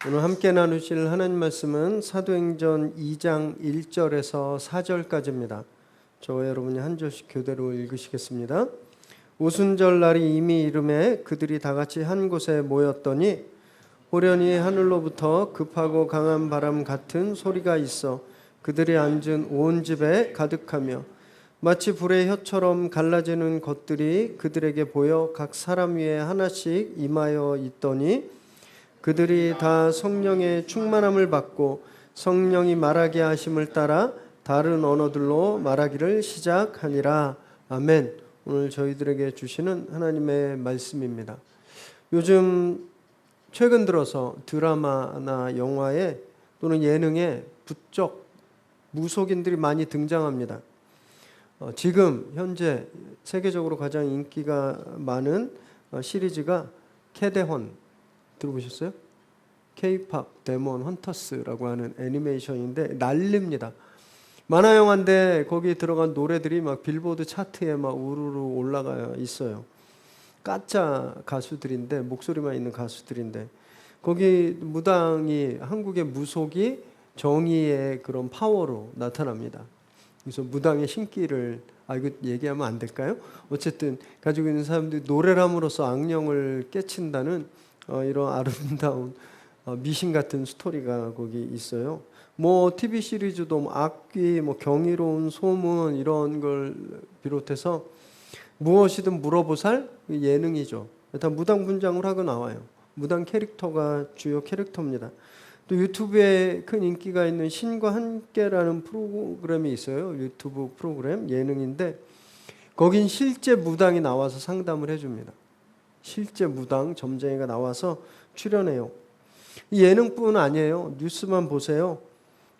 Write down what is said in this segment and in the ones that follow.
오늘 함께 나누실 하나님 말씀은 사도행전 2장 1절에서 4절까지입니다. 저와 여러분이 한 절씩 교대로 읽으시겠습니다. 오순절 날이 이미 이름에 그들이 다 같이 한 곳에 모였더니 호련히 하늘로부터 급하고 강한 바람 같은 소리가 있어 그들이 앉은 온 집에 가득하며 마치 불의 혀처럼 갈라지는 것들이 그들에게 보여 각 사람 위에 하나씩 임하여 있더니 그들이 다 성령의 충만함을 받고 성령이 말하게 하심을 따라 다른 언어들로 말하기를 시작하니라. 아멘. 오늘 저희들에게 주시는 하나님의 말씀입니다. 요즘 최근 들어서 드라마나 영화에 또는 예능에 부쩍 무속인들이 많이 등장합니다. 지금 현재 세계적으로 가장 인기가 많은 시리즈가 캐데헌 들어보셨어요? K-팝 데몬 헌터스라고 하는 애니메이션인데 난립니다. 만화 영화인데 거기에 들어간 노래들이 막 빌보드 차트에 막 우르르 올라가 있어요. 가짜 가수들인데 목소리만 있는 가수들인데 거기 무당이 한국의 무속이 정의의 그런 파워로 나타납니다. 그래서 무당의 신기를 이거 얘기하면 안 될까요? 어쨌든 가지고 있는 사람들이 노래를 함으로써 악령을 깨친다는 이런 아름다운 미신 같은 스토리가 거기 있어요. 뭐 TV 시리즈도 뭐 악귀, 뭐 경이로운 소문 이런 걸 비롯해서 무엇이든 물어보살 예능이죠. 일단 무당 분장을 하고 나와요. 무당 캐릭터가 주요 캐릭터입니다. 또 유튜브에 큰 인기가 있는 신과 함께라는 프로그램이 있어요. 유튜브 프로그램 예능인데 거긴 실제 무당이 나와서 상담을 해줍니다. 실제 무당 점쟁이가 나와서 출연해요. 이 예능뿐 아니에요. 뉴스만 보세요.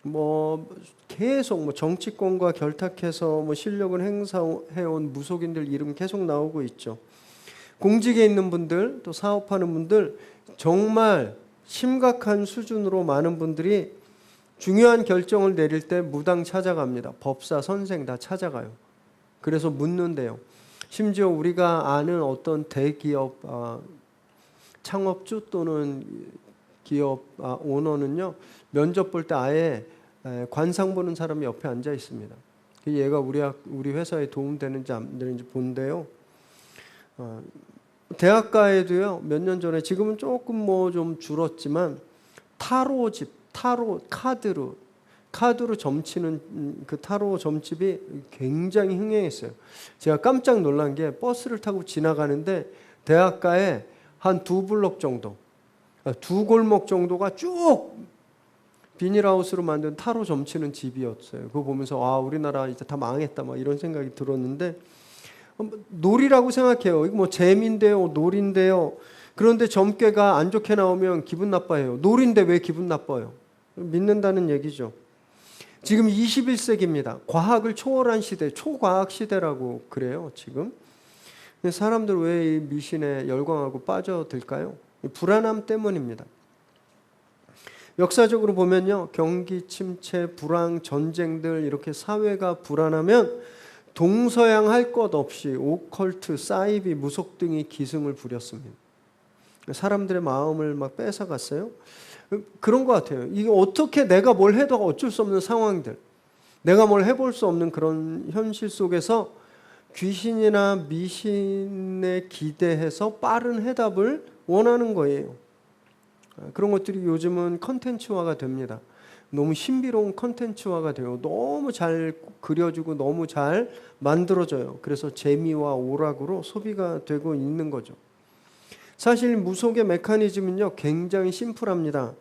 뭐 계속 뭐 정치권과 결탁해서 뭐 실력을 행사해온 무속인들 이름 계속 나오고 있죠. 공직에 있는 분들 또 사업하는 분들 정말 심각한 수준으로 많은 분들이 중요한 결정을 내릴 때 무당 찾아갑니다. 법사 선생 다 찾아가요. 그래서 묻는데요. 심지어 우리가 아는 어떤 대기업 창업주 또는 기업 오너는요 면접 볼 때 아예 관상 보는 사람이 옆에 앉아 있습니다. 얘가 우리 회사에 도움되는지 안 되는지 본대요. 대학가에도요 몇 년 전에 지금은 조금 뭐 좀 줄었지만 타로집, 타로 카드로 점치는 그 타로 점집이 굉장히 흥행했어요. 제가 깜짝 놀란 게 버스를 타고 지나가는데 대학가에 한 두 블록 정도, 두 골목 정도가 쭉 비닐하우스로 만든 타로 점치는 집이었어요. 그거 보면서 우리나라 이제 다 망했다 막 이런 생각이 들었는데 놀이라고 생각해요. 이거 뭐 재미인데요, 놀인데요. 그런데 점괘가 안 좋게 나오면 기분 나빠해요. 놀인데 왜 기분 나빠요? 믿는다는 얘기죠. 지금 21세기입니다. 과학을 초월한 시대, 초과학 시대라고 그래요, 지금. 사람들 왜 이 미신에 열광하고 빠져들까요? 불안함 때문입니다. 역사적으로 보면요, 경기 침체, 불황, 전쟁들 이렇게 사회가 불안하면 동서양 할 것 없이 오컬트, 사이비, 무속 등이 기승을 부렸습니다. 사람들의 마음을 막 뺏어갔어요. 그런 것 같아요. 이게 어떻게 내가 뭘 해도 어쩔 수 없는 상황들, 내가 뭘 해볼 수 없는 그런 현실 속에서 귀신이나 미신에 기대해서 빠른 해답을 원하는 거예요. 그런 것들이 요즘은 컨텐츠화가 됩니다. 너무 신비로운 컨텐츠화가 돼요. 너무 잘 그려주고 너무 잘 만들어져요. 그래서 재미와 오락으로 소비가 되고 있는 거죠. 사실 무속의 메커니즘은요 굉장히 심플합니다.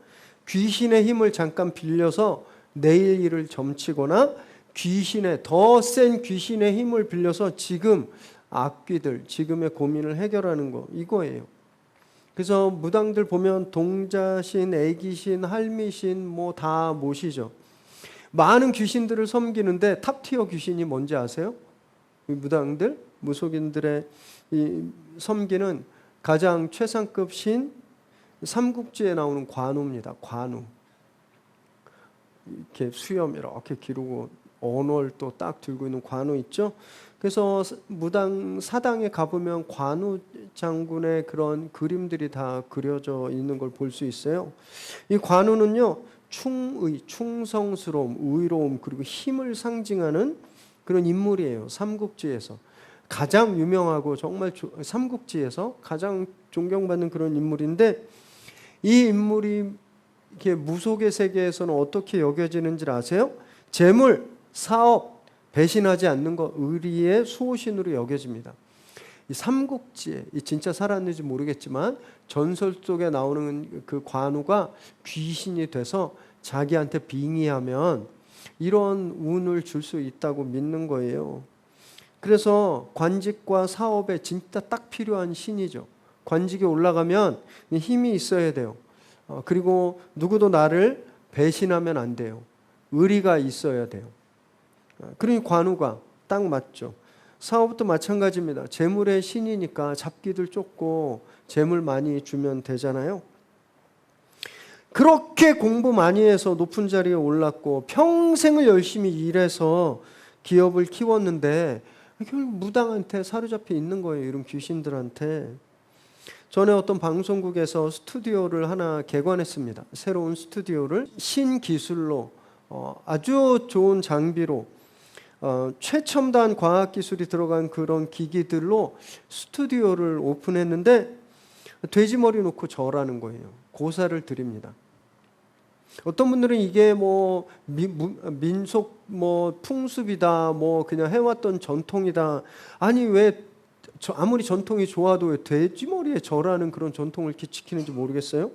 귀신의 힘을 잠깐 빌려서 내일 일을 점치거나 더 센 귀신의 힘을 빌려서 지금 악귀들, 지금의 고민을 해결하는 거 이거예요. 그래서 무당들 보면 동자신, 애기신, 할미신 뭐 다 모시죠. 많은 귀신들을 섬기는데 탑티어 귀신이 뭔지 아세요? 무당들, 무속인들의 이 섬기는 가장 최상급 신 삼국지에 나오는 관우입니다. 관우. 이렇게 수염 이렇게 기르고 언월 또 딱 들고 있는 관우 있죠. 그래서 무당 사당에 가보면 관우 장군의 그런 그림들이 다 그려져 있는 걸 볼 수 있어요. 이 관우는요, 충의, 충성스러움, 의로움, 그리고 힘을 상징하는 그런 인물이에요. 삼국지에서 가장 유명하고 정말 삼국지에서 가장 존경받는 그런 인물인데, 이 인물이 이렇게 무속의 세계에서는 어떻게 여겨지는지 아세요? 재물, 사업, 배신하지 않는 것, 의리의 수호신으로 여겨집니다. 이 삼국지에, 이 진짜 살았는지 모르겠지만 전설 속에 나오는 그 관우가 귀신이 돼서 자기한테 빙의하면 이런 운을 줄 수 있다고 믿는 거예요. 그래서 관직과 사업에 진짜 딱 필요한 신이죠. 관직에 올라가면 힘이 있어야 돼요. 그리고 누구도 나를 배신하면 안 돼요. 의리가 있어야 돼요. 그러니 관우가 딱 맞죠. 사업도 마찬가지입니다. 재물의 신이니까 잡기들 쫓고 재물 많이 주면 되잖아요. 그렇게 공부 많이 해서 높은 자리에 올랐고 평생을 열심히 일해서 기업을 키웠는데 결국 무당한테 사로잡혀 있는 거예요. 이런 귀신들한테. 전에 어떤 방송국에서 스튜디오를 하나 개관했습니다. 새로운 스튜디오를 신기술로 아주 좋은 장비로 최첨단 과학기술이 들어간 그런 기기들로 스튜디오를 오픈했는데 돼지머리 놓고 절하는 거예요. 고사를 드립니다. 어떤 분들은 이게 뭐 민속 뭐 풍습이다, 뭐 그냥 해왔던 전통이다. 아니 왜 아무리 전통이 좋아도 왜 돼지머리에 절하는 그런 전통을 이렇게 지키는지 모르겠어요.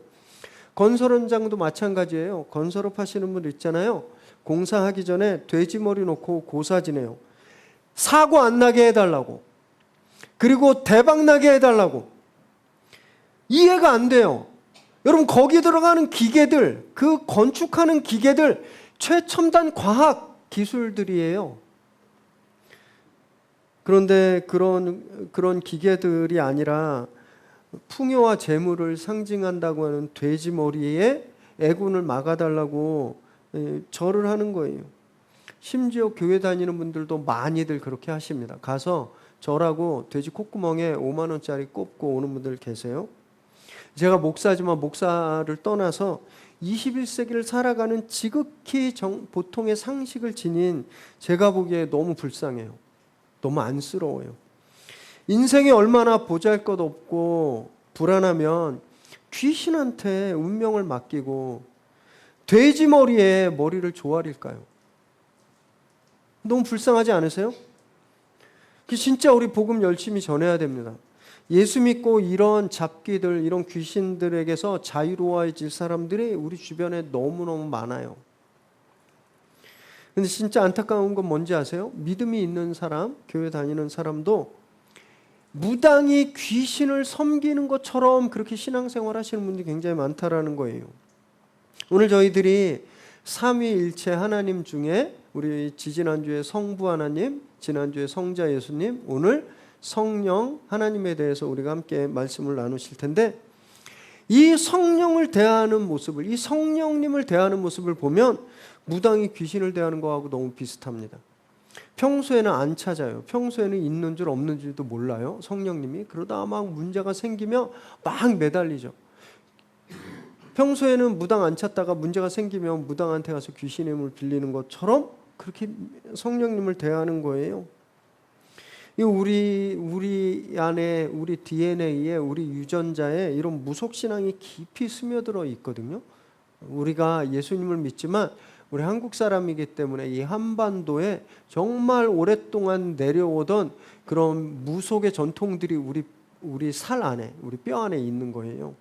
건설 현장도 마찬가지예요. 건설업 하시는 분들 있잖아요. 공사하기 전에 돼지머리 놓고 고사 지내요. 사고 안 나게 해달라고. 그리고 대박 나게 해달라고. 이해가 안 돼요. 여러분 거기 들어가는 기계들, 그 건축하는 기계들 최첨단 과학 기술들이에요. 그런데 그런 기계들이 아니라 풍요와 재물을 상징한다고 하는 돼지머리에 애군을 막아달라고 절을 하는 거예요. 심지어 교회 다니는 분들도 많이들 그렇게 하십니다. 가서 절하고 돼지 콧구멍에 5만 원짜리 꼽고 오는 분들 계세요. 제가 목사지만 목사를 떠나서 21세기를 살아가는 지극히 보통의 상식을 지닌 제가 보기에 너무 불쌍해요. 너무 안쓰러워요. 인생이 얼마나 보잘것없고 불안하면 귀신한테 운명을 맡기고 돼지 머리에 머리를 조아릴까요? 너무 불쌍하지 않으세요? 진짜 우리 복음 열심히 전해야 됩니다. 예수 믿고 이런 잡기들, 이런 귀신들에게서 자유로워질 사람들이 우리 주변에 너무너무 많아요. 근데 진짜 안타까운 건 뭔지 아세요? 믿음이 있는 사람, 교회 다니는 사람도 무당이 귀신을 섬기는 것처럼 그렇게 신앙생활 하시는 분들이 굉장히 많다라는 거예요. 오늘 저희들이 삼위일체 하나님 중에 우리 지지난주에 성부 하나님, 지난주에 성자 예수님, 오늘 성령 하나님에 대해서 우리가 함께 말씀을 나누실 텐데, 이 성령을 대하는 모습을, 이 성령님을 대하는 모습을 보면 무당이 귀신을 대하는 거하고 너무 비슷합니다. 평소에는 안 찾아요. 평소에는 있는 줄 없는 줄도 몰라요. 성령님이. 그러다 막 문제가 생기면 막 매달리죠. 평소에는 무당 안 찾다가 문제가 생기면 무당한테 가서 귀신의 힘을 빌리는 것처럼 그렇게 성령님을 대하는 거예요. 우리 안에, 우리 DNA에, 우리 유전자에 이런 무속신앙이 깊이 스며들어 있거든요. 우리가 예수님을 믿지만 우리 한국 사람이기 때문에 이 한반도에 정말 오랫동안 내려오던 그런 무속의 전통들이 우리 살 안에, 우리 뼈 안에 있는 거예요.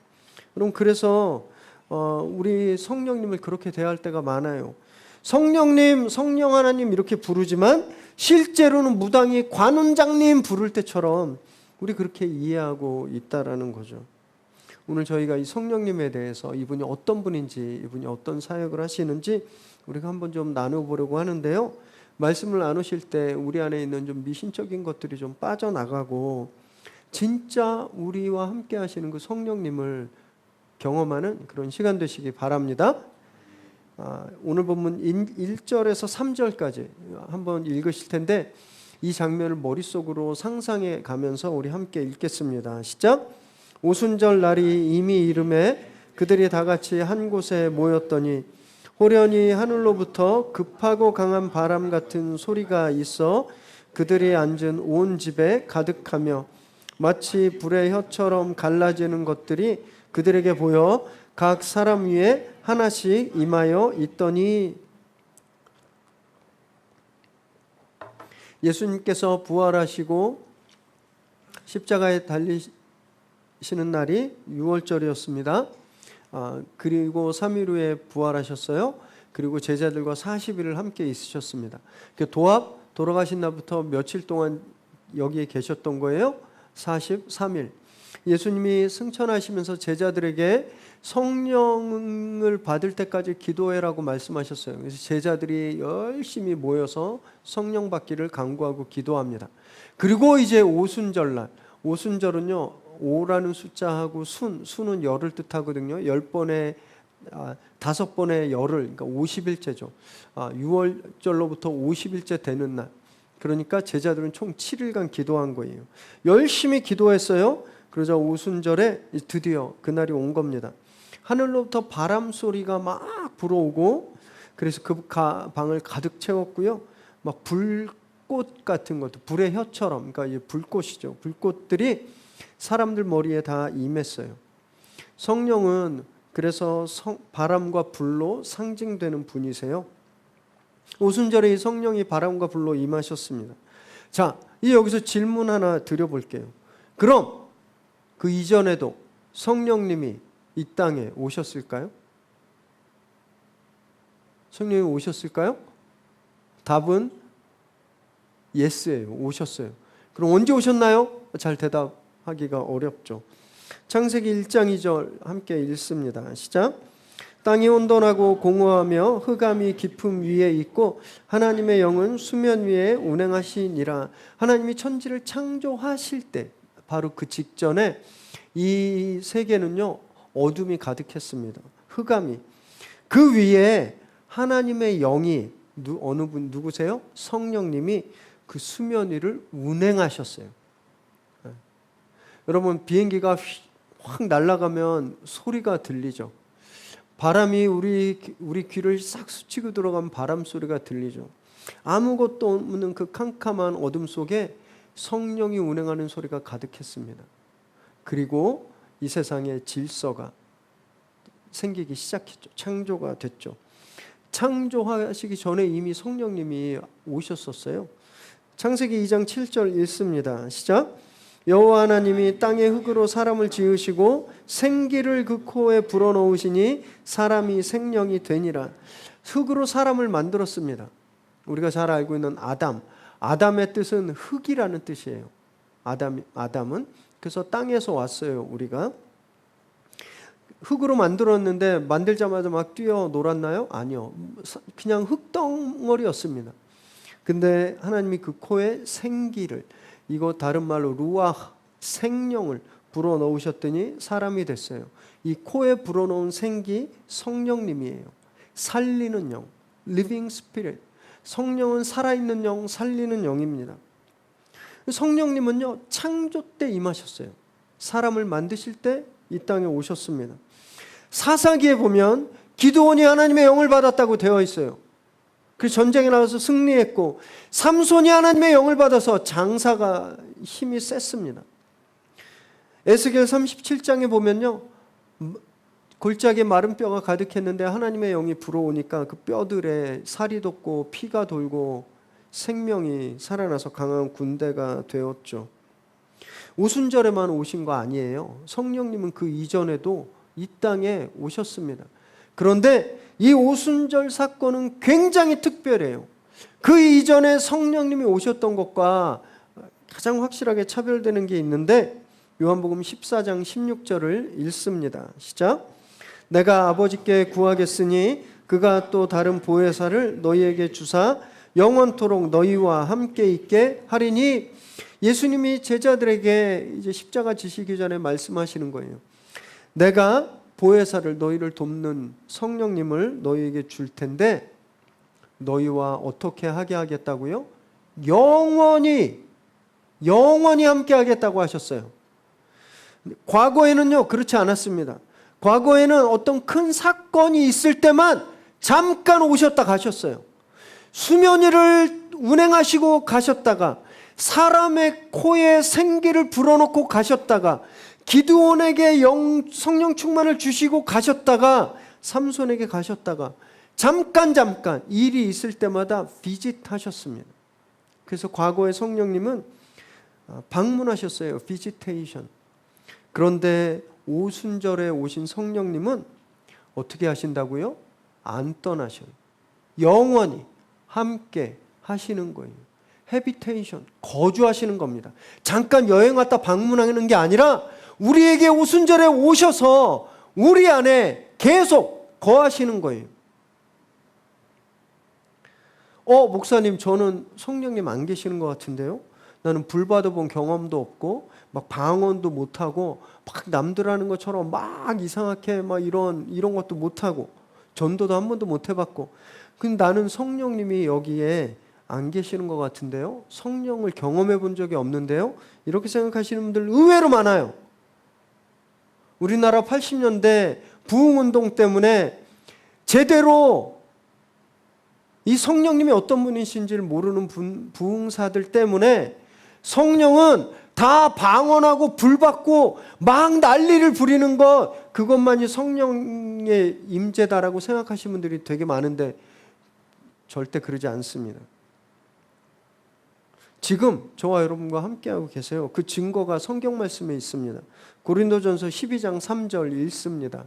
그럼 그래서 우리 성령님을 그렇게 대할 때가 많아요. 성령님, 성령 하나님 이렇게 부르지만 실제로는 무당이 관원장님 부를 때처럼 우리 그렇게 이해하고 있다라는 거죠. 오늘 저희가 이 성령님에 대해서 이분이 어떤 분인지, 이분이 어떤 사역을 하시는지 우리가 한번 좀 나눠보려고 하는데요. 말씀을 나누실 때 우리 안에 있는 좀 미신적인 것들이 좀 빠져나가고 진짜 우리와 함께 하시는 그 성령님을 경험하는 그런 시간 되시기 바랍니다. 오늘 본문 1절에서 3절까지 한번 읽으실 텐데 이 장면을 머릿속으로 상상해 가면서 우리 함께 읽겠습니다. 시작. 오순절 날이 이미 이름에 그들이 다 같이 한 곳에 모였더니 호련히 하늘로부터 급하고 강한 바람 같은 소리가 있어 그들이 앉은 온 집에 가득하며 마치 불의 혀처럼 갈라지는 것들이 그들에게 보여 각 사람 위에 하나씩 임하여 있더니 예수님께서 부활하시고 십자가에 달리시는 날이 6월절이었습니다. 그리고 3일 후에 부활하셨어요. 그리고 제자들과 40일을 함께 있으셨습니다. 돌아가신 날부터 며칠 동안 여기에 계셨던 거예요? 43일. 예수님이 승천하시면서 제자들에게 성령을 받을 때까지 기도해라고 말씀하셨어요. 그래서 제자들이 열심히 모여서 성령 받기를 간구하고 기도합니다. 그리고 이제 오순절날, 오순절은요 5라는 숫자하고 수는 열을 뜻하거든요. 10번에 5번의 열을, 그러니까 50일째죠. 6월절로부터 50일째 되는 날. 그러니까 제자들은 총 7일간 기도한 거예요. 열심히 기도했어요. 그러자 오순절에 드디어 그날이 온 겁니다. 하늘로부터 바람 소리가 막 불어오고 그래서 그 방을 가득 채웠고요. 막 불꽃 같은 것도 불의 혀처럼, 그러니까 이제 불꽃이죠. 불꽃들이 사람들 머리에 다 임했어요. 성령은 그래서 바람과 불로 상징되는 분이세요. 오순절에 이 성령이 바람과 불로 임하셨습니다. 자, 여기서 질문 하나 드려볼게요. 그럼 그 이전에도 성령님이 이 땅에 오셨을까요? 성령이 오셨을까요? 답은 예스예요. 오셨어요. 그럼 언제 오셨나요? 잘 대답하기가 어렵죠. 창세기 1장 2절 함께 읽습니다. 시작. 땅이 혼돈하고 공허하며 흑암이 깊음 위에 있고 하나님의 영은 수면 위에 운행하시니라. 하나님이 천지를 창조하실 때 바로 그 직전에 이 세계는요 어둠이 가득했습니다. 흑암이. 그 위에 하나님의 영이 어느 분 누구세요? 성령님이 그 수면 위를 운행하셨어요. 여러분 비행기가 확 날아가면 소리가 들리죠. 바람이 우리 귀를 싹 스치고 들어가면 바람 소리가 들리죠. 아무것도 없는 그 캄캄한 어둠 속에 성령이 운행하는 소리가 가득했습니다. 그리고 이 세상에 질서가 생기기 시작했죠. 창조가 됐죠. 창조하시기 전에 이미 성령님이 오셨었어요. 창세기 2장 7절 읽습니다. 시작. 여호와 하나님이 땅의 흙으로 사람을 지으시고 생기를 그 코에 불어넣으시니 사람이 생명이 되니라. 흙으로 사람을 만들었습니다. 우리가 잘 알고 있는 아담의 뜻은 흙이라는 뜻이에요. 아담은 그래서 땅에서 왔어요. 우리가 흙으로 만들었는데 만들자마자 막 뛰어놀았나요? 아니요. 그냥 흙덩어리였습니다. 근데 하나님이 그 코에 생기를, 이거 다른 말로 루아흐, 생명을 불어넣으셨더니 사람이 됐어요. 이 코에 불어넣은 생기 성령님이에요. 살리는 영, living spirit. 성령은 살아있는 영, 살리는 영입니다. 성령님은요 창조 때 임하셨어요. 사람을 만드실 때 이 땅에 오셨습니다. 사사기에 보면 기드온이 하나님의 영을 받았다고 되어 있어요. 그래서 전쟁에 나가서 승리했고, 삼손이 하나님의 영을 받아서 장사가 힘이 셌습니다. 에스겔 37장에 보면요 골짜기에 마른 뼈가 가득했는데 하나님의 영이 불어오니까 그 뼈들에 살이 돋고 피가 돌고 생명이 살아나서 강한 군대가 되었죠. 오순절에만 오신 거 아니에요. 성령님은 그 이전에도 이 땅에 오셨습니다. 그런데 이 오순절 사건은 굉장히 특별해요. 그 이전에 성령님이 오셨던 것과 가장 확실하게 차별되는 게 있는데 요한복음 14장 16절을 읽습니다. 시작. 내가 아버지께 구하겠으니 그가 또 다른 보혜사를 너희에게 주사 영원토록 너희와 함께 있게 하리니. 예수님이 제자들에게 이제 십자가 지시기 전에 말씀하시는 거예요. 내가 보혜사를, 너희를 돕는 성령님을 너희에게 줄 텐데 너희와 어떻게 하게 하겠다고요? 영원히 함께 하겠다고 하셨어요. 과거에는요, 그렇지 않았습니다. 과거에는 어떤 큰 사건이 있을 때만 잠깐 오셨다 가셨어요. 수면위를 운행하시고 가셨다가, 사람의 코에 생기를 불어넣고 가셨다가, 기드온에게 성령 충만을 주시고 가셨다가, 삼손에게 가셨다가, 잠깐 일이 있을 때마다 비짓하셨습니다. 그래서 과거의 성령님은 방문하셨어요. 비지테이션. 그런데 오순절에 오신 성령님은 어떻게 하신다고요? 안 떠나셔요. 영원히 함께 하시는 거예요. 해비테이션, 거주하시는 겁니다. 잠깐 여행 왔다 방문하는 게 아니라 우리에게 오순절에 오셔서 우리 안에 계속 거하시는 거예요. 목사님, 저는 성령님 안 계시는 것 같은데요? 나는 불 받아본 경험도 없고 막 방언도 못하고 막 남들 하는 것처럼 막 이상하게 막 이런 것도 못하고 전도도 한 번도 못 해봤고, 근데 나는 성령님이 여기에 안 계시는 것 같은데요? 성령을 경험해 본 적이 없는데요? 이렇게 생각하시는 분들 의외로 많아요. 우리나라 80년대 부흥운동 때문에 제대로 이 성령님이 어떤 분이신지를 모르는 부흥사들 때문에 성령은 다 방언하고 불받고 막 난리를 부리는 것, 그것만이 성령의 임재다라고 생각하시는 분들이 되게 많은데 절대 그러지 않습니다. 지금 저와 여러분과 함께하고 계세요. 그 증거가 성경 말씀에 있습니다. 고린도전서 12장 3절 읽습니다.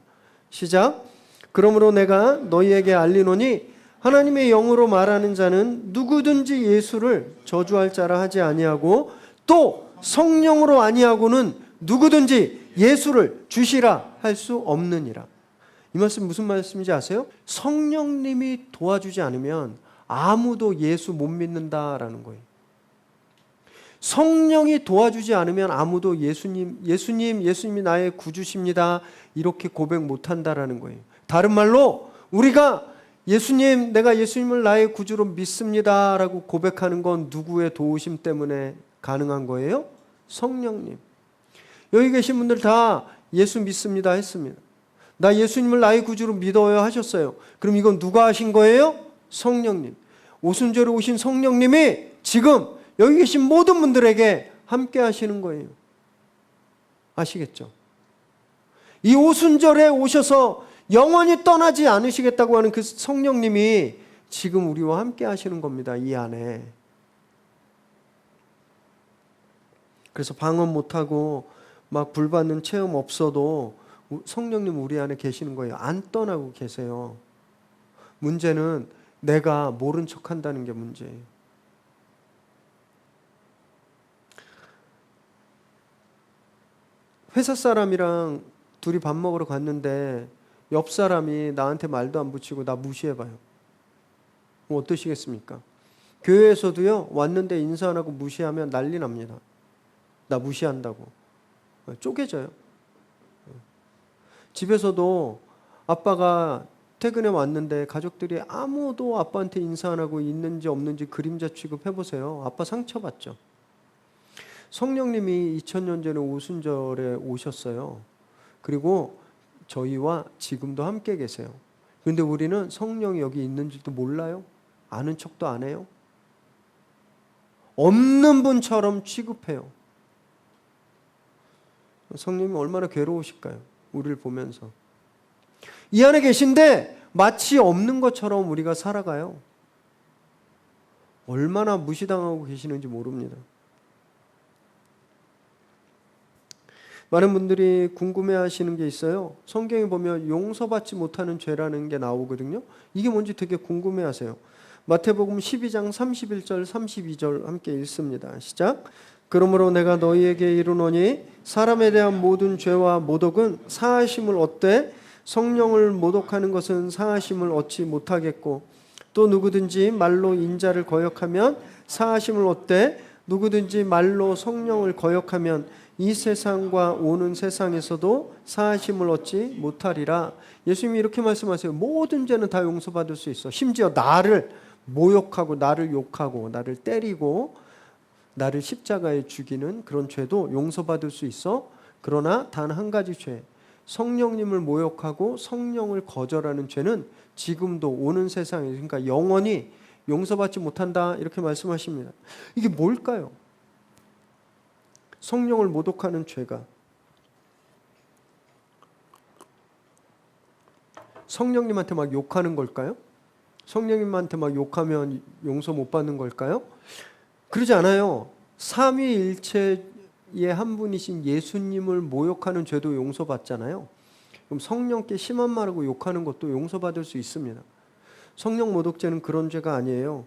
시작. 그러므로 내가 너희에게 알리노니 하나님의 영으로 말하는 자는 누구든지 예수를 저주할 자라 하지 아니하고 또 성령으로 아니하고는 누구든지 예수를 주시라 할 수 없느니라. 이 말씀 무슨 말씀인지 아세요? 성령님이 도와주지 않으면 아무도 예수 못 믿는다라는 거예요. 성령이 도와주지 않으면 아무도 예수님이 나의 구주십니다 이렇게 고백 못한다라는 거예요. 다른 말로 우리가 예수님, 내가 예수님을 나의 구주로 믿습니다 라고 고백하는 건 누구의 도우심 때문에 가능한 거예요? 성령님. 여기 계신 분들 다 예수 믿습니다 했습니다. 나 예수님을 나의 구주로 믿어요 하셨어요. 그럼 이건 누가 하신 거예요? 성령님. 오순절에 오신 성령님이 지금 여기 계신 모든 분들에게 함께 하시는 거예요. 아시겠죠? 이 오순절에 오셔서 영원히 떠나지 않으시겠다고 하는 그 성령님이 지금 우리와 함께 하시는 겁니다. 이 안에. 그래서 방언 못하고 막 불받는 체험 없어도 성령님 우리 안에 계시는 거예요. 안 떠나고 계세요. 문제는 내가 모른 척 한다는 게 문제예요. 회사 사람이랑 둘이 밥 먹으러 갔는데 옆 사람이 나한테 말도 안 붙이고 나 무시해봐요. 어떠시겠습니까? 교회에서도요, 왔는데 인사 안 하고 무시하면 난리 납니다. 나 무시한다고. 쪼개져요. 집에서도 아빠가 퇴근해 왔는데 가족들이 아무도 아빠한테 인사 안 하고 있는지 없는지 그림자 취급해보세요. 아빠 상처받죠. 성령님이 2000년 전에 오순절에 오셨어요. 그리고 저희와 지금도 함께 계세요. 그런데 우리는 성령이 여기 있는지도 몰라요. 아는 척도 안 해요. 없는 분처럼 취급해요. 성령님이 얼마나 괴로우실까요? 우리를 보면서. 이 안에 계신데 마치 없는 것처럼 우리가 살아가요. 얼마나 무시당하고 계시는지 모릅니다. 많은 분들이 궁금해하시는 게 있어요. 성경에 보면 용서받지 못하는 죄라는 게 나오거든요. 이게 뭔지 되게 궁금해하세요. 마태복음 12장 31절 32절 함께 읽습니다. 시작. 그러므로 내가 너희에게 이르노니 사람에 대한 모든 죄와 모독은 사하심을 얻되 성령을 모독하는 것은 사하심을 얻지 못하겠고 또 누구든지 말로 인자를 거역하면 사하심을 얻되 누구든지 말로 성령을 거역하면 이 세상과 오는 세상에서도 사하심을 얻지 못하리라. 예수님이 이렇게 말씀하세요. 모든 죄는 다 용서받을 수 있어. 심지어 나를 모욕하고 나를 욕하고 나를 때리고 나를 십자가에 죽이는 그런 죄도 용서받을 수 있어. 그러나 단 한 가지 죄, 성령님을 모욕하고 성령을 거절하는 죄는 지금도 오는 세상에, 그러니까 영원히 용서받지 못한다, 이렇게 말씀하십니다. 이게 뭘까요? 성령을 모독하는 죄가 성령님한테 막 욕하는 걸까요? 성령님한테 막 욕하면 용서 못 받는 걸까요? 그러지 않아요. 삼위일체의 한 분이신 예수님을 모욕하는 죄도 용서받잖아요. 그럼 성령께 심한 말하고 욕하는 것도 용서받을 수 있습니다. 성령 모독죄는 그런 죄가 아니에요.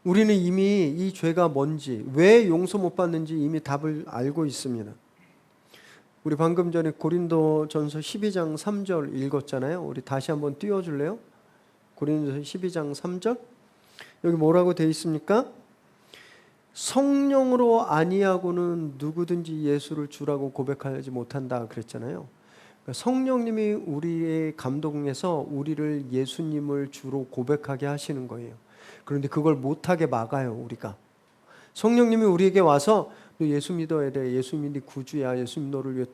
우리는 이미 이 죄가 뭔지, 왜 용서 못 받는지 이미 답을 알고 있습니다. 우리 방금 전에 고린도전서 12장 3절 읽었잖아요. 우리 다시 한번 띄워줄래요? 고린도전서 12장 3절. 여기 뭐라고 되어 있습니까? 성령으로 아니하고는 누구든지 예수를 주라고 고백하지 못한다 그랬잖아요. 성령님이 우리의 감동해서 우리를 예수님을 주로 고백하게 하시는 거예요. 그런데 그걸 못하게 막아요, 우리가. 성령님이 우리에게 와서 너 예수 믿어야 돼. 예수님이 네 구주야. 예수님 너를 위해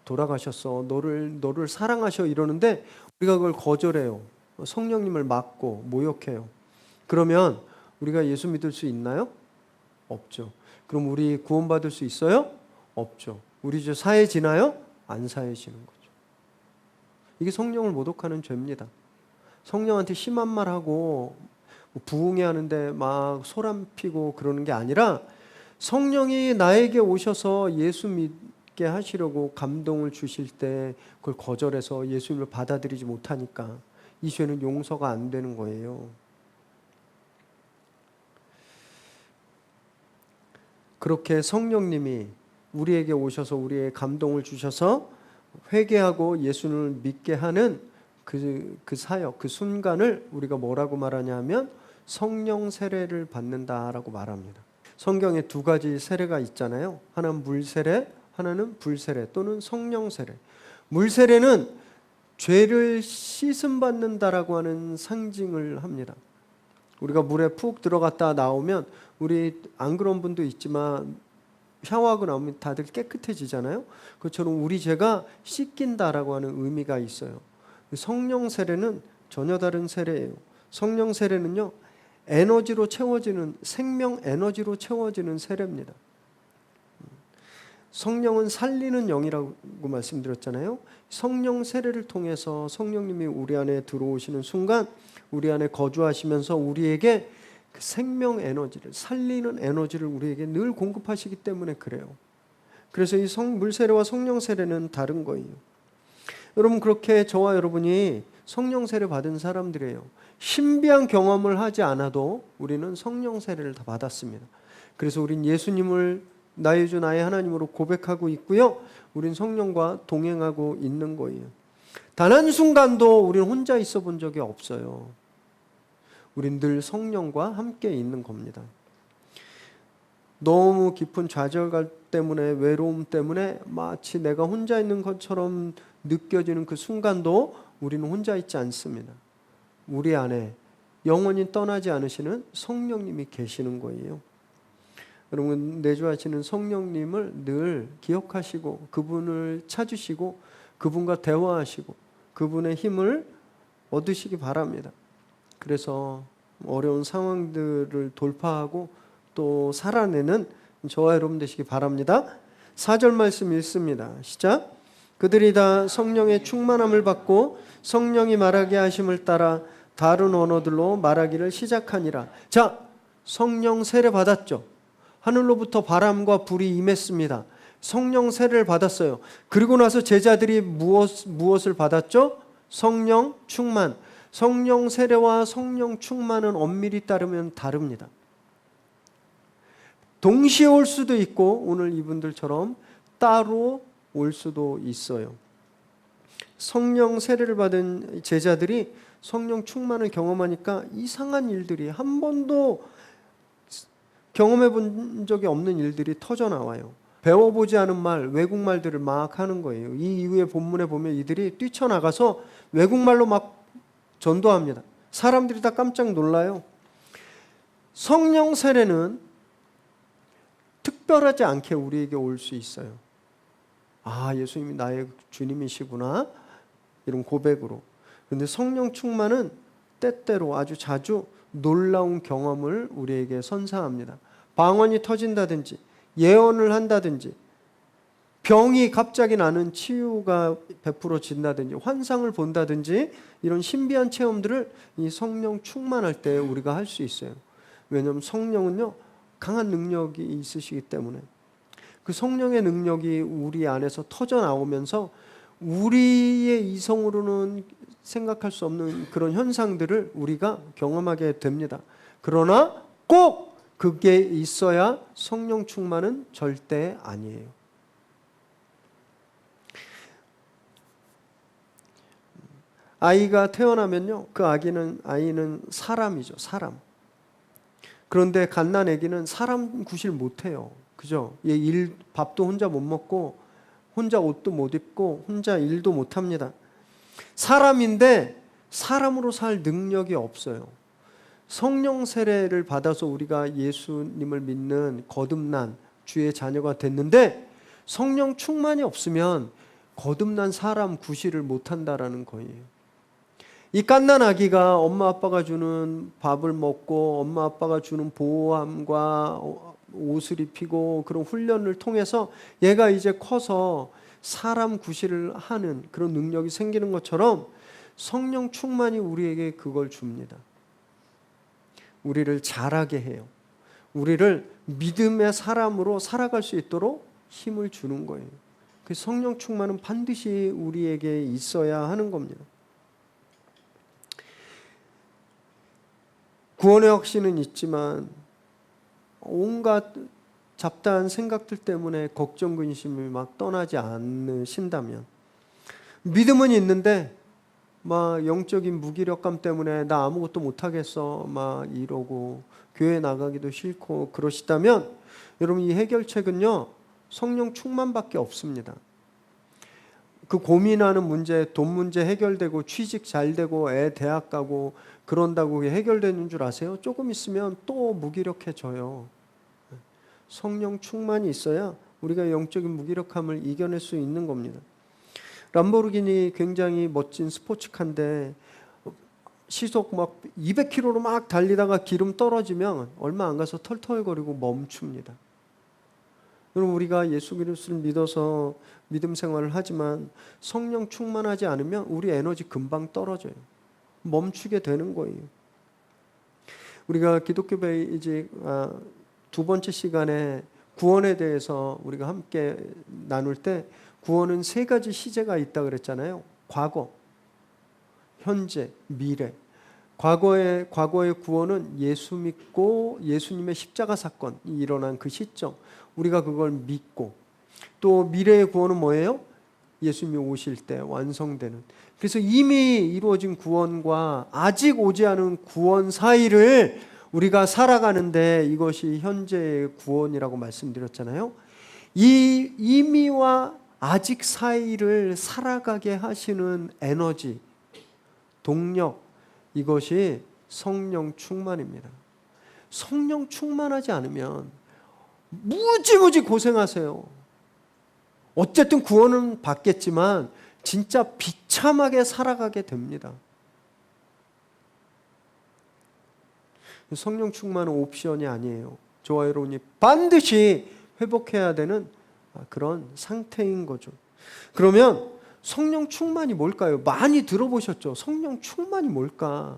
돌아가셨어. 너를 사랑하셔. 이러는데 우리가 그걸 거절해요. 성령님을 막고 모욕해요. 그러면 우리가 예수 믿을 수 있나요? 없죠. 그럼 우리 구원받을 수 있어요? 없죠. 우리 저 사해지나요? 안 사해지는 거죠. 이게 성령을 모독하는 죄입니다. 성령한테 심한 말하고 부흥회 하는데 막 소란 피고 그러는 게 아니라 성령이 나에게 오셔서 예수 믿게 하시려고 감동을 주실 때 그걸 거절해서 예수님을 받아들이지 못하니까 이 죄는 용서가 안 되는 거예요. 그렇게 성령님이 우리에게 오셔서 우리의 감동을 주셔서 회개하고 예수를 믿게 하는 그 사역, 그 순간을 우리가 뭐라고 말하냐면 성령 세례를 받는다라고 말합니다. 성경에 두 가지 세례가 있잖아요. 하나는 물 세례, 하나는 불 세례 또는 성령 세례. 물 세례는 죄를 씻음 받는다라고 하는 상징을 합니다. 우리가 물에 푹 들어갔다 나오면 우리 안 그런 분도 있지만 샤워하고 나오면 다들 깨끗해지잖아요. 그처럼 우리 죄가 씻긴다라고 하는 의미가 있어요. 성령 세례는 전혀 다른 세례예요. 성령 세례는요, 에너지로 채워지는, 생명 에너지로 채워지는 세례입니다. 성령은 살리는 영이라고 말씀드렸잖아요. 성령 세례를 통해서 성령님이 우리 안에 들어오시는 순간 우리 안에 거주하시면서 우리에게 그 생명 에너지를, 살리는 에너지를 우리에게 늘 공급하시기 때문에 그래요. 그래서 이 물 세례와 성령 세례는 다른 거예요. 여러분, 그렇게 저와 여러분이 성령 세례 받은 사람들이에요. 신비한 경험을 하지 않아도 우리는 성령 세례를 다 받았습니다. 그래서 우린 예수님을 나의 주 나의 하나님으로 고백하고 있고요. 우린 성령과 동행하고 있는 거예요. 단 한순간도 우리는 혼자 있어 본 적이 없어요. 우린 늘 성령과 함께 있는 겁니다. 너무 깊은 좌절감 때문에, 외로움 때문에 마치 내가 혼자 있는 것처럼 느껴지는 그 순간도 우리는 혼자 있지 않습니다. 우리 안에 영원히 떠나지 않으시는 성령님이 계시는 거예요. 여러분, 내주하시는 성령님을 늘 기억하시고 그분을 찾으시고 그분과 대화하시고 그분의 힘을 얻으시기 바랍니다. 그래서 어려운 상황들을 돌파하고 또 살아내는 저와 여러분 되시기 바랍니다. 4절 말씀 읽습니다. 시작. 그들이 다 성령의 충만함을 받고 성령이 말하게 하심을 따라 다른 언어들로 말하기를 시작하니라. 자, 성령 세례 받았죠. 하늘로부터 바람과 불이 임했습니다. 성령 세례를 받았어요. 그리고 나서 제자들이 무엇을 받았죠? 성령 충만. 성령 세례와 성령 충만은 엄밀히 따르면 다릅니다. 동시에 올 수도 있고 오늘 이분들처럼 따로 올 수도 있어요. 성령 세례를 받은 제자들이 성령 충만을 경험하니까 이상한 일들이, 한 번도 경험해 본 적이 없는 일들이 터져 나와요. 배워보지 않은 말, 외국말들을 막 하는 거예요. 이 이후에 본문에 보면 이들이 뛰쳐나가서 외국말로 막 전도합니다. 사람들이 다 깜짝 놀라요. 성령 세례는 특별하지 않게 우리에게 올 수 있어요. 아, 예수님이 나의 주님이시구나, 이런 고백으로. 그런데 성령 충만은 때때로 아주 자주 놀라운 경험을 우리에게 선사합니다. 방언이 터진다든지, 예언을 한다든지, 병이 갑자기 나는 치유가 베풀어진다든지, 환상을 본다든지, 이런 신비한 체험들을 이 성령 충만할 때 우리가 할 수 있어요. 왜냐하면 성령은요, 강한 능력이 있으시기 때문에. 그 성령의 능력이 우리 안에서 터져 나오면서 우리의 이성으로는 생각할 수 없는 그런 현상들을 우리가 경험하게 됩니다. 그러나 꼭 그게 있어야 성령 충만은 절대 아니에요. 아이가 태어나면요, 그 아이는 사람이죠, 사람. 그런데 갓난 아기는 사람 구실 못해요. 그죠? 얘 밥도 혼자 못 먹고, 혼자 옷도 못 입고, 혼자 일도 못 합니다. 사람인데 사람으로 살 능력이 없어요. 성령 세례를 받아서 우리가 예수님을 믿는 거듭난 주의 자녀가 됐는데, 성령 충만이 없으면 거듭난 사람 구실을 못한다라는 거예요. 이 갓난 아기가 엄마 아빠가 주는 밥을 먹고 엄마 아빠가 주는 보호함과 옷을 입히고 그런 훈련을 통해서 얘가 이제 커서 사람 구실을 하는 그런 능력이 생기는 것처럼 성령 충만이 우리에게 그걸 줍니다. 우리를 자라게 해요. 우리를 믿음의 사람으로 살아갈 수 있도록 힘을 주는 거예요. 그 성령 충만은 반드시 우리에게 있어야 하는 겁니다. 구원의 확신은 있지만 온갖 잡다한 생각들 때문에 걱정, 근심을 막 떠나지 않으신다면, 믿음은 있는데 막 영적인 무기력감 때문에 나 아무것도 못하겠어 막 이러고 교회 나가기도 싫고 그러시다면, 여러분 이 해결책은요, 성령 충만밖에 없습니다. 그 고민하는 문제, 돈 문제 해결되고 취직 잘 되고 애 대학 가고 그런다고 해결되는 줄 아세요? 조금 있으면 또 무기력해져요. 성령 충만이 있어야 우리가 영적인 무기력함을 이겨낼 수 있는 겁니다. 람보르기니 굉장히 멋진 스포츠카인데 시속 막 200km로 막 달리다가 기름 떨어지면 얼마 안 가서 털털거리고 멈춥니다. 여러분 우리가 예수 그리스도를 믿어서 믿음 생활을 하지만 성령 충만하지 않으면 우리 에너지 금방 떨어져요. 멈추게 되는 거예요. 우리가 기독교회 이제 두 번째 시간에 구원에 대해서 우리가 함께 나눌 때, 구원은 세 가지 시제가 있다 그랬잖아요. 과거, 현재, 미래. 과거의 구원은 예수 믿고 예수님의 십자가 사건이 일어난 그 시점, 우리가 그걸 믿고, 또 미래의 구원은 뭐예요? 예수님이 오실 때 완성되는. 그래서 이미 이루어진 구원과 아직 오지 않은 구원 사이를 우리가 살아가는데, 이것이 현재의 구원이라고 말씀드렸잖아요. 이 이미와 아직 사이를 살아가게 하시는 에너지, 동력, 이것이 성령 충만입니다. 성령 충만하지 않으면 무지무지 고생하세요. 어쨌든 구원은 받겠지만 진짜 비참하게 살아가게 됩니다. 성령 충만은 옵션이 아니에요. 저와 여러분이 반드시 회복해야 되는 그런 상태인 거죠. 그러면 성령 충만이 뭘까요? 많이 들어보셨죠? 성령 충만이 뭘까?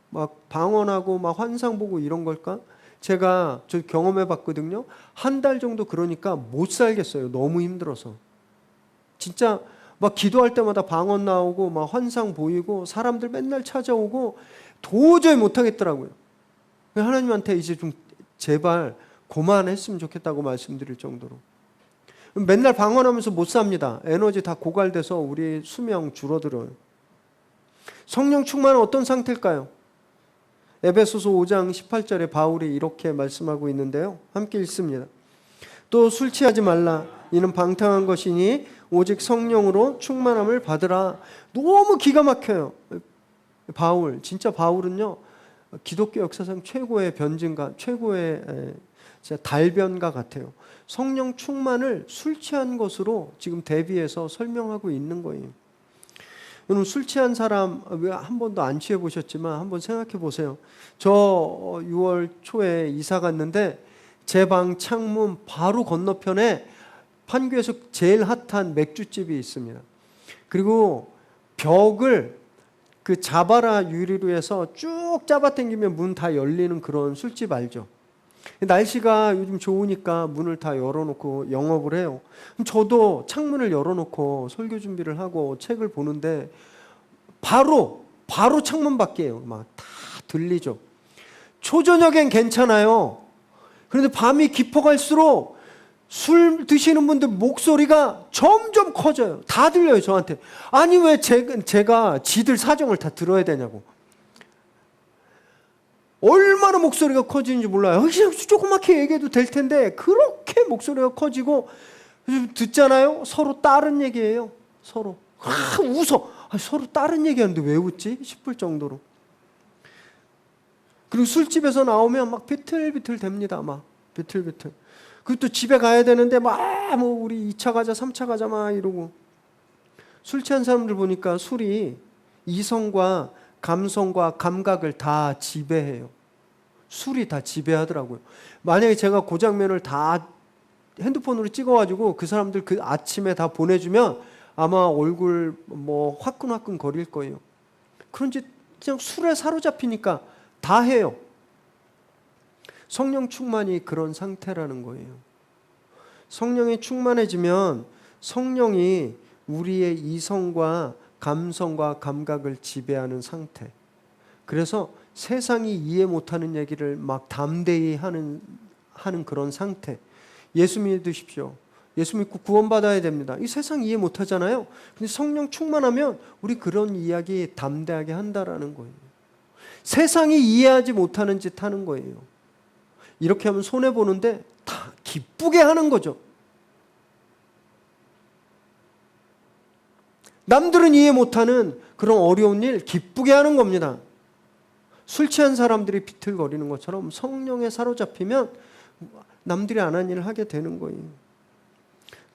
막 방언하고 막 환상 보고 이런 걸까? 제가 저 경험해 봤거든요. 한 달 정도 그러니까 못 살겠어요. 너무 힘들어서. 진짜 막 기도할 때마다 방언 나오고 막 환상 보이고 사람들 맨날 찾아오고 도저히 못 하겠더라고요. 하나님한테 이제 좀 제발 그만했으면 좋겠다고 말씀드릴 정도로. 맨날 방언하면서 못 삽니다. 에너지 다 고갈돼서 우리 수명 줄어들어요. 성령 충만은 어떤 상태일까요? 에베소서 5장 18절에 바울이 이렇게 말씀하고 있는데요. 함께 읽습니다. 또 술 취하지 말라. 이는 방탕한 것이니 오직 성령으로 충만함을 받으라. 너무 기가 막혀요. 진짜 바울은요, 기독교 역사상 최고의 변증가, 최고의 진짜 달변가 같아요. 성령 충만을 술 취한 것으로 지금 대비해서 설명하고 있는 거예요. 여러분, 술 취한 사람 왜 한 번도 안 취해 보셨지만 한번 생각해 보세요. 저 6월 초에 이사 갔는데 제 방 창문 바로 건너편에 판교에서 제일 핫한 맥주집이 있습니다. 그리고 벽을 그 자바라 유리로 해서 쭉 잡아당기면 문 다 열리는 그런 술집 알죠? 날씨가 요즘 좋으니까 문을 다 열어놓고 영업을 해요. 그럼 저도 창문을 열어놓고 설교 준비를 하고 책을 보는데 바로 창문 밖이에요. 막 다 들리죠. 초저녁엔 괜찮아요. 그런데 밤이 깊어갈수록 술 드시는 분들 목소리가 점점 커져요. 다 들려요, 저한테. 아니, 왜 제가 지들 사정을 다 들어야 되냐고. 얼마나 목소리가 커지는지 몰라요. 그냥 조그맣게 얘기해도 될 텐데 그렇게 목소리가 커지고 듣잖아요. 서로 다른 얘기예요. 서로 웃어. 서로 다른 얘기하는데 왜 웃지? 싶을 정도로. 그리고 술집에서 나오면 막 비틀비틀 됩니다. 막 비틀비틀. 그리고 또 집에 가야 되는데 뭐 우리 2차 가자 3차 가자 막 이러고. 술 취한 사람들 보니까 술이 이성과 감성과 감각을 다 지배해요. 술이 다 지배하더라고요. 만약에 제가 그 장면을 다 핸드폰으로 찍어가지고 그 사람들 그 아침에 다 보내주면 아마 얼굴 뭐 화끈화끈 거릴 거예요. 그런지 그냥 술에 사로잡히니까 다 해요. 성령 충만이 그런 상태라는 거예요. 성령이 충만해지면 성령이 우리의 이성과 감성과 감각을 지배하는 상태. 그래서 세상이 이해 못하는 얘기를 막 담대히 하는 그런 상태. 예수 믿으십시오. 예수 믿고 구원받아야 됩니다. 이 세상 이해 못하잖아요. 근데 성령 충만하면 우리 그런 이야기 담대하게 한다라는 거예요. 세상이 이해하지 못하는 짓 하는 거예요. 이렇게 하면 손해보는데 다 기쁘게 하는 거죠. 남들은 이해 못하는 그런 어려운 일 기쁘게 하는 겁니다. 술 취한 사람들이 비틀거리는 것처럼 성령에 사로잡히면 남들이 안 한 일을 하게 되는 거예요.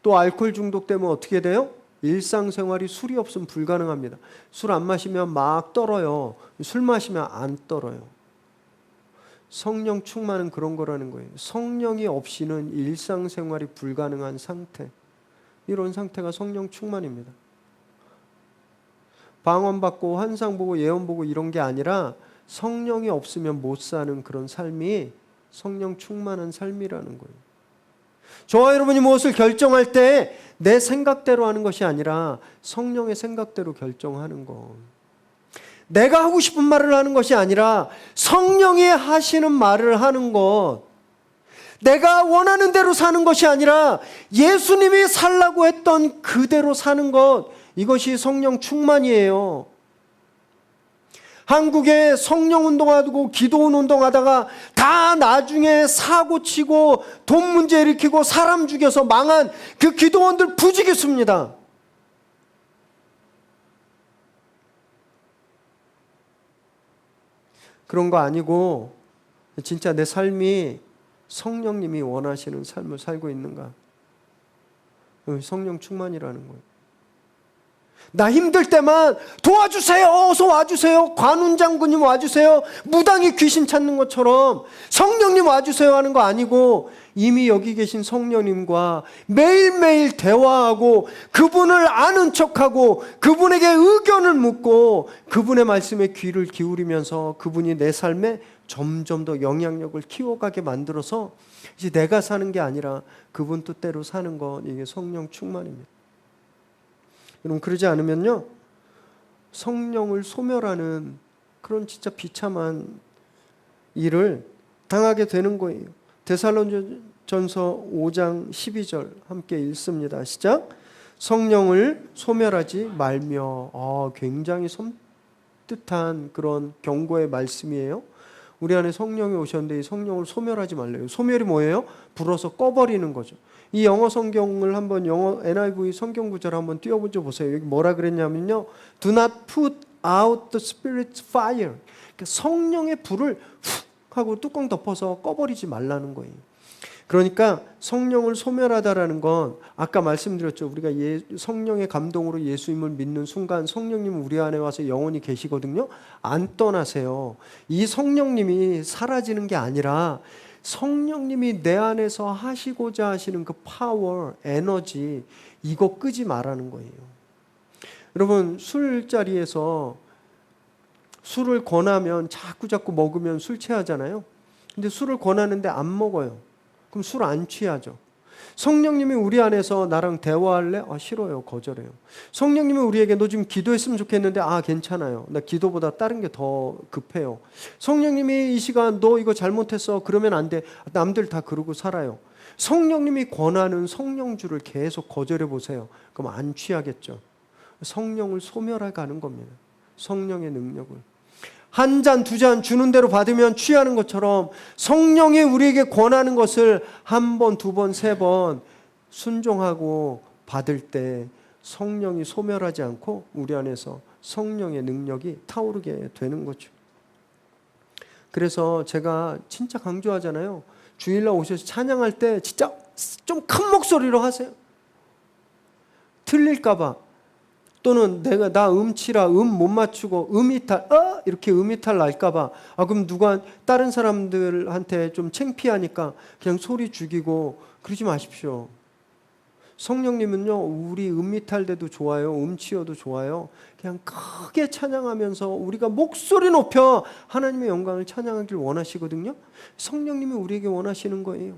또 알코올 중독되면 어떻게 돼요? 일상생활이 술이 없으면 불가능합니다. 술 안 마시면 막 떨어요. 술 마시면 안 떨어요. 성령 충만은 그런 거라는 거예요. 성령이 없이는 일상생활이 불가능한 상태. 이런 상태가 성령 충만입니다. 방언받고 환상 보고 예언 보고 이런 게 아니라 성령이 없으면 못 사는 그런 삶이 성령 충만한 삶이라는 거예요. 저와 여러분이 무엇을 결정할 때 내 생각대로 하는 것이 아니라 성령의 생각대로 결정하는 것. 내가 하고 싶은 말을 하는 것이 아니라 성령이 하시는 말을 하는 것. 내가 원하는 대로 사는 것이 아니라 예수님이 살라고 했던 그대로 사는 것. 이것이 성령 충만이에요. 한국에 성령 운동하고 기도원 운동하다가 다 나중에 사고 치고 돈 문제 일으키고 사람 죽여서 망한 그 기도원들 부지기수입니다. 그런 거 아니고 진짜 내 삶이 성령님이 원하시는 삶을 살고 있는가? 성령 충만이라는 거예요. 나 힘들 때만 도와주세요. 어서 와주세요. 관훈 장군님 와주세요. 무당이 귀신 찾는 것처럼 성령님 와주세요 하는 거 아니고 이미 여기 계신 성령님과 매일매일 대화하고 그분을 아는 척하고 그분에게 의견을 묻고 그분의 말씀에 귀를 기울이면서 그분이 내 삶에 점점 더 영향력을 키워가게 만들어서 이제 내가 사는 게 아니라 그분 뜻대로 사는 것, 이게 성령 충만입니다. 여러분, 그러지 않으면요 성령을 소멸하는 그런 진짜 비참한 일을 당하게 되는 거예요. 데살로니가전서 5장 12절 함께 읽습니다. 시작. 성령을 소멸하지 말며. 굉장히 섬뜩한 그런 경고의 말씀이에요. 우리 안에 성령이 오셨는데 이 성령을 소멸하지 말래요. 소멸이 뭐예요? 불어서 꺼버리는 거죠. 이 영어 성경을 한번 영어 NIV 성경 구절을 한번 띄워보죠. 보세요. 여기 뭐라 그랬냐면요. Do not put out the Spirit's fire. 그러니까 성령의 불을 훅 하고 뚜껑 덮어서 꺼버리지 말라는 거예요. 그러니까 성령을 소멸하다라는 건 아까 말씀드렸죠. 우리가 성령의 감동으로 예수님을 믿는 순간 성령님은 우리 안에 와서 영원히 계시거든요. 안 떠나세요. 이 성령님이 사라지는 게 아니라 성령님이 내 안에서 하시고자 하시는 그 파워, 에너지 이거 끄지 말라는 거예요. 여러분 술자리에서 술을 권하면 자꾸 먹으면 술 취하잖아요. 근데 술을 권하는데 안 먹어요. 그럼 술 안 취하죠. 성령님이 우리 안에서 나랑 대화할래? 싫어요. 거절해요. 성령님이 우리에게 너 지금 기도했으면 좋겠는데 괜찮아요. 나 기도보다 다른 게 더 급해요. 성령님이 이 시간 너 이거 잘못했어. 그러면 안 돼. 남들 다 그러고 살아요. 성령님이 권하는 성령주를 계속 거절해 보세요. 그럼 안 취하겠죠. 성령을 소멸해 가는 겁니다. 성령의 능력을. 한 잔, 두 잔 주는 대로 받으면 취하는 것처럼 성령이 우리에게 권하는 것을 한 번, 두 번, 세 번 순종하고 받을 때 성령이 소멸하지 않고 우리 안에서 성령의 능력이 타오르게 되는 거죠. 그래서 제가 진짜 강조하잖아요. 주일날 오셔서 찬양할 때 진짜 좀 큰 목소리로 하세요. 틀릴까봐. 또는 나 음치라 못 맞추고 음이탈 이렇게 음이탈 날까봐 그럼 누가 다른 사람들한테 좀 창피하니까 그냥 소리 죽이고 그러지 마십시오. 성령님은요 우리 음이탈돼도 좋아요, 음치여도 좋아요. 그냥 크게 찬양하면서 우리가 목소리 높여 하나님의 영광을 찬양하길 원하시거든요. 성령님이 우리에게 원하시는 거예요.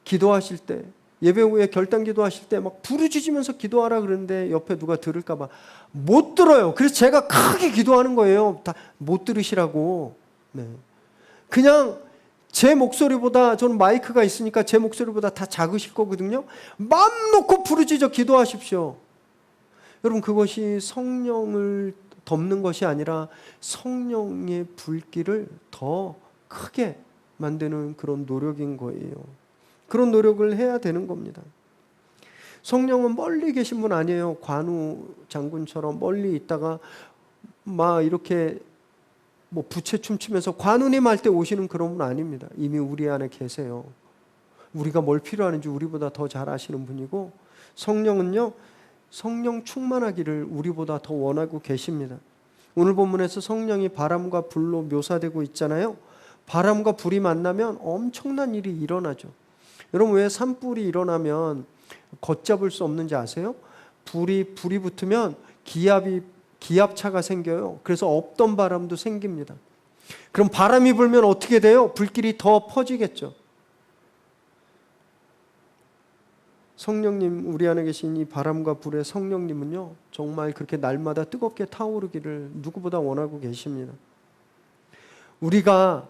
기도하실 때 예배 후에 결단 기도하실 때 막 부르짖으면서 기도하라 그러는데 옆에 누가 들을까 봐 못 들어요. 그래서 제가 크게 기도하는 거예요. 다 못 들으시라고. 네. 그냥 제 목소리보다 저는 마이크가 있으니까 제 목소리보다 다 작으실 거거든요. 마음 놓고 부르짖어 기도하십시오. 여러분 그것이 성령을 덮는 것이 아니라 성령의 불길을 더 크게 만드는 그런 노력인 거예요. 그런 노력을 해야 되는 겁니다. 성령은 멀리 계신 분 아니에요. 관우 장군처럼 멀리 있다가 막 이렇게 부채 춤추면서 관우님 할 때 오시는 그런 분 아닙니다. 이미 우리 안에 계세요. 우리가 뭘 필요하는지 우리보다 더 잘 아시는 분이고 성령은요. 성령 충만하기를 우리보다 더 원하고 계십니다. 오늘 본문에서 성령이 바람과 불로 묘사되고 있잖아요. 바람과 불이 만나면 엄청난 일이 일어나죠. 여러분 왜 산불이 일어나면 걷잡을 수 없는지 아세요? 불이 붙으면 기압차가 생겨요. 그래서 없던 바람도 생깁니다. 그럼 바람이 불면 어떻게 돼요? 불길이 더 퍼지겠죠. 성령님 우리 안에 계신 이 바람과 불의 성령님은요 정말 그렇게 날마다 뜨겁게 타오르기를 누구보다 원하고 계십니다. 우리가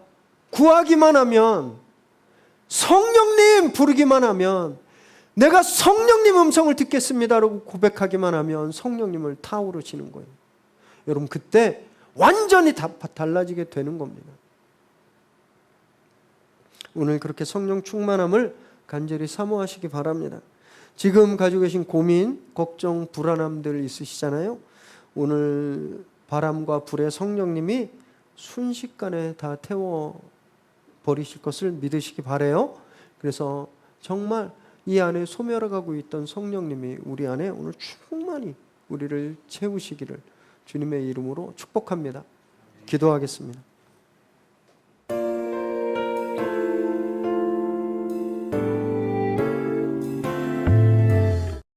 구하기만 하면 성령님 부르기만 하면 내가 성령님 음성을 듣겠습니다라고 고백하기만 하면 성령님을 타오르시는 거예요. 여러분 그때 완전히 달라지게 되는 겁니다. 오늘 그렇게 성령 충만함을 간절히 사모하시기 바랍니다. 지금 가지고 계신 고민, 걱정, 불안함들 있으시잖아요. 오늘 바람과 불의 성령님이 순식간에 다 태워버리실 것을 믿으시기 바라요. 그래서 정말 이 안에 소멸해가고 있던 성령님이 우리 안에 오늘 충만히 우리를 채우시기를 주님의 이름으로 축복합니다. 기도하겠습니다.